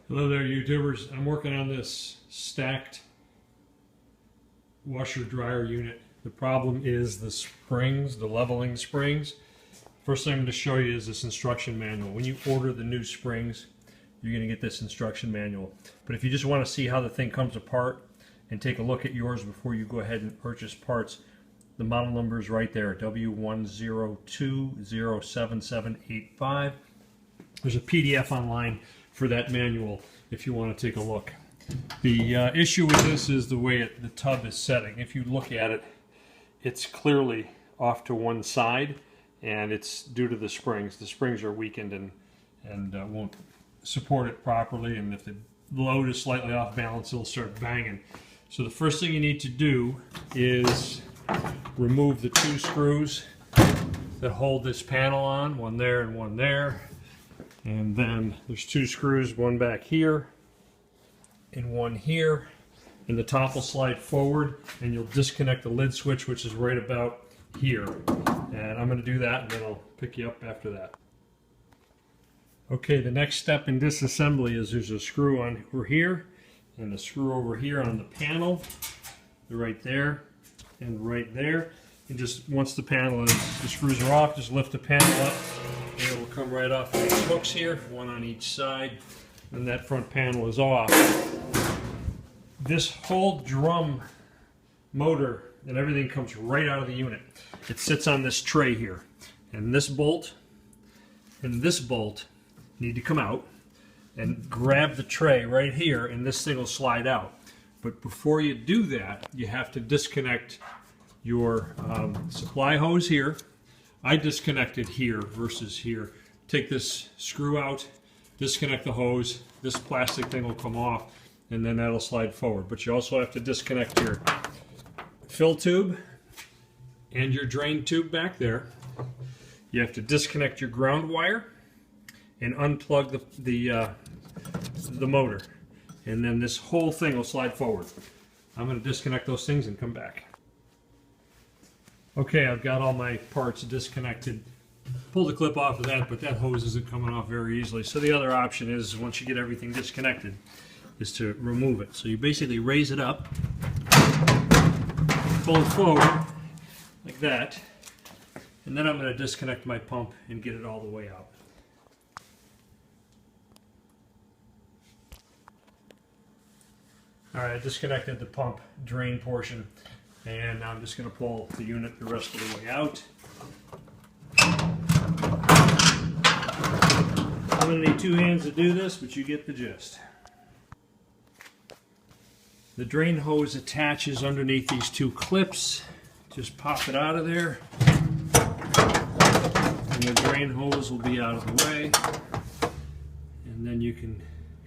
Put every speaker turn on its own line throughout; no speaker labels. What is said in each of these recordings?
Hello there, YouTubers. I'm working on this stacked washer dryer unit. The problem is the springs, the leveling springs. First thing I'm going to show you is this instruction manual. When you order the new springs, you're going to get this instruction manual. But if you just want to see how the thing comes apart and take a look at yours before you go ahead and purchase parts, the model number is right there, w10207783. There's a PDF online for that manual if you want to take a look. The issue with this is the way the tub is setting. If you look at it, it's clearly off to one side, and it's due to the springs. The springs are weakened and won't support it properly, and if the load is slightly off balance, it'll start banging. So the first thing you need to do is remove the two screws that hold this panel on, one there and one there. And then there's two screws, one back here and one here. And the top will slide forward and you'll disconnect the lid switch, which is right about here. And I'm going to do that and then I'll pick you up after that. Okay, the next step in disassembly is there's a screw on over here and a screw over here on the panel. They're right there and right there. And just once the screws are off, just lift the panel up and it will come right off these hooks here, one on each side, and that front panel is off. This whole drum motor and everything comes right out of the unit. It sits on this tray here, and this bolt and this bolt need to come out and grab the tray right here, and this thing will slide out. But before you do that, you have to disconnect your supply hose here. I disconnected here versus here. Take this screw out, disconnect the hose, this plastic thing will come off, and then that'll slide forward. But you also have to disconnect your fill tube and your drain tube back there. You have to disconnect your ground wire and unplug the motor. And then this whole thing will slide forward. I'm going to disconnect those things and come back. Okay, I've got all my parts disconnected. Pull the clip off of that, but that hose isn't coming off very easily. So the other option is, once you get everything disconnected, is to remove it. So you basically raise it up, pull it forward like that, and then I'm going to disconnect my pump and get it all the way out. Alright, I disconnected the pump drain portion, and now I'm just going to pull the unit the rest of the way out. I'm going to need two hands to do this, but you get the gist. The drain hose attaches underneath these two clips. Just pop it out of there, and the drain hose will be out of the way, and then you can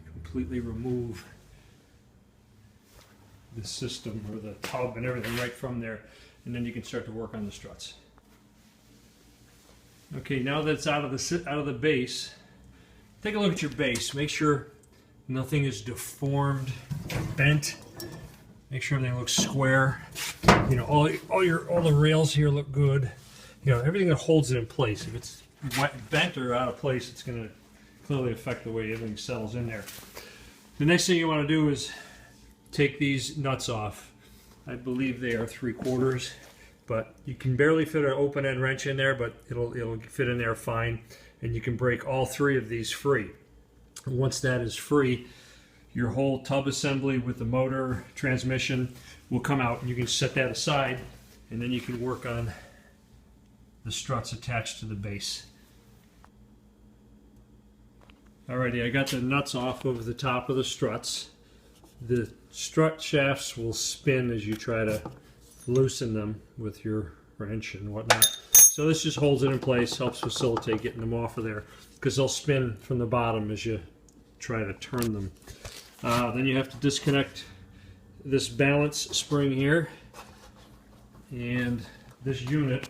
completely remove the system or the tub and everything right from there, and then you can start to work on the struts. Okay, now that's out of the base, take a look at your base. Make sure nothing is deformed or bent. Make sure everything looks square. You know, all the rails here look good. You know, everything that holds it in place. If it's bent or out of place, it's going to clearly affect the way everything settles in there. The next thing you want to do is take these nuts off. I believe they are 3/4, but you can barely fit an open end wrench in there, but it'll fit in there fine, and you can break all three of these free. And once that is free, your whole tub assembly with the motor, transmission will come out, and you can set that aside, and then you can work on the struts attached to the base. Alrighty, I got the nuts off of the top of the struts. The strut shafts will spin as you try to loosen them with your wrench and whatnot. So this just holds it in place, helps facilitate getting them off of there, because they'll spin from the bottom as you try to turn them. Then you have to disconnect this balance spring here, and this unit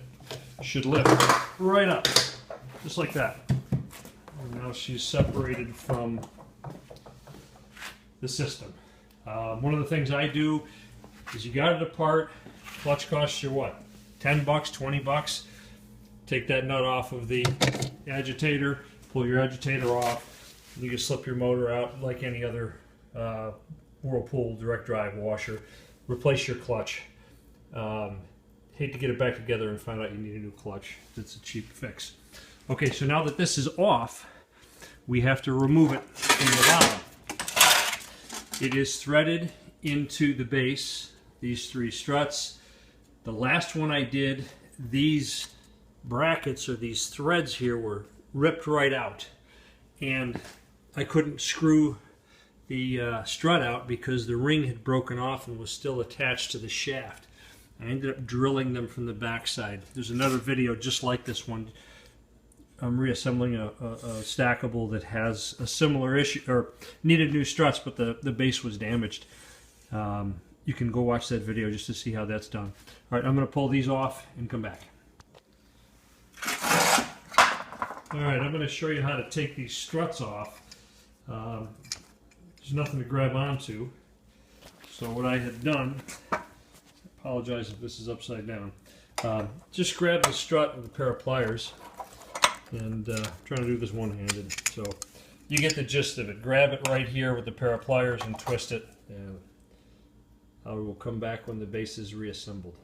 should lift right up, just like that. And now she's separated from the system. One of the things I do is, you got it apart, clutch costs you what, 10 bucks, 20 bucks. Take that nut off of the agitator, pull your agitator off, You can slip your motor out like any other Whirlpool direct drive washer. Replace your clutch. Hate to get it back together and find out you need a new clutch. It's a cheap fix. Okay, so now that this is off, we have to remove it from the bottom. It is threaded into the base, these 3 struts. The last one I did, these brackets or these threads here were ripped right out. And I couldn't screw the strut out because the ring had broken off and was still attached to the shaft. I ended up drilling them from the backside. There's another video just like this one. I'm reassembling a stackable that has a similar issue, or needed new struts, but the base was damaged. You can go watch that video just to see how that's done. All right, I'm going to pull these off and come back. All right, I'm going to show you how to take these struts off. There's nothing to grab onto. So what I had done, apologize if this is upside down, just grab the strut with a pair of pliers, and I'm trying to do this one-handed. So you get the gist of it. Grab it right here with a pair of pliers and twist it, and I will come back when the base is reassembled.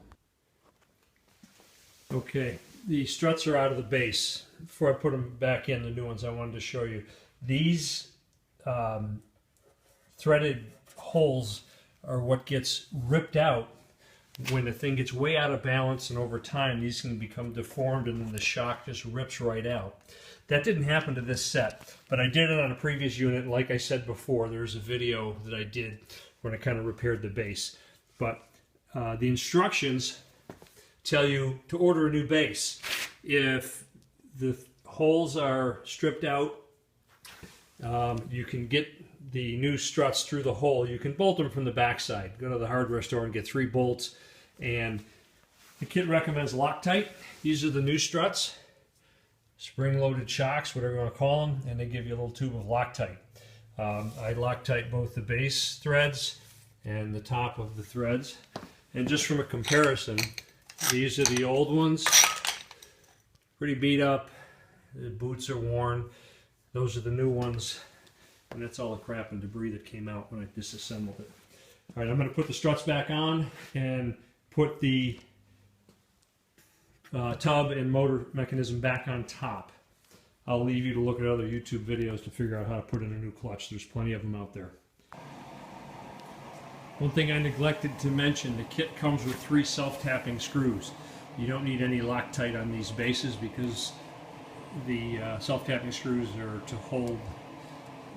Okay, the struts are out of the base. Before I put them back in, the new ones, I wanted to show you. These threaded holes are what gets ripped out when the thing gets way out of balance, and over time these can become deformed and then the shock just rips right out. That didn't happen to this set, but I did it on a previous unit. Like I said before, there's a video that I did when I kind of repaired the base. But the instructions tell you to order a new base. If the holes are stripped out, you can get the new struts through the hole. You can bolt them from the backside. Go to the hardware store and get 3 bolts. And the kit recommends Loctite. These are the new struts, spring-loaded shocks, whatever you want to call them, and they give you a little tube of Loctite. I Loctite both the base threads and the top of the threads. And just from a comparison, these are the old ones, pretty beat up. The boots are worn. Those are the new ones, and that's all the crap and debris that came out when I disassembled it. All right, I'm going to put the struts back on and put the tub and motor mechanism back on top. I'll leave you to look at other YouTube videos to figure out how to put in a new clutch. There's plenty of them out there. One thing I neglected to mention, the kit comes with 3 self-tapping screws. You don't need any Loctite on these bases because the self-tapping screws are to hold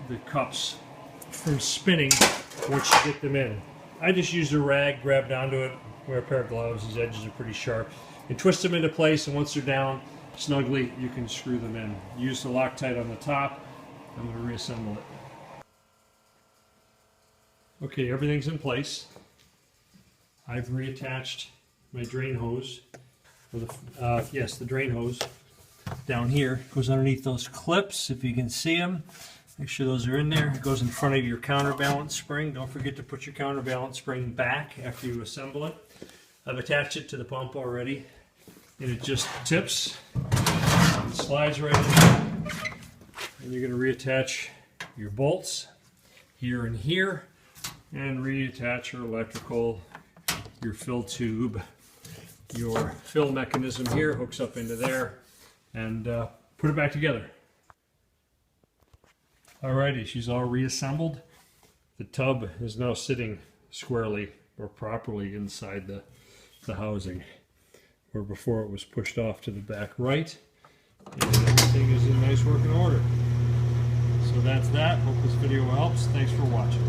the cups from spinning once you get them in. I just used a rag, grabbed onto it, wear a pair of gloves, these edges are pretty sharp, and twist them into place, and once they're down snugly, you can screw them in. Use the Loctite on the top. I'm going to reassemble it. Okay, everything's in place. I've reattached my drain hose. Yes, the drain hose down here goes underneath those clips, if you can see them. Make sure those are in there. It goes in front of your counterbalance spring. Don't forget to put your counterbalance spring back after you assemble it. I've attached it to the pump already, and it just tips and slides right in. And you're going to reattach your bolts here and here, and reattach your electrical, your fill tube, your fill mechanism here hooks up into there, and put it back together. Alrighty, she's all reassembled. The tub is now sitting squarely or properly inside the housing, where before it was pushed off to the back right, and everything is in nice working order. So that's that. Hope this video helps. Thanks for watching.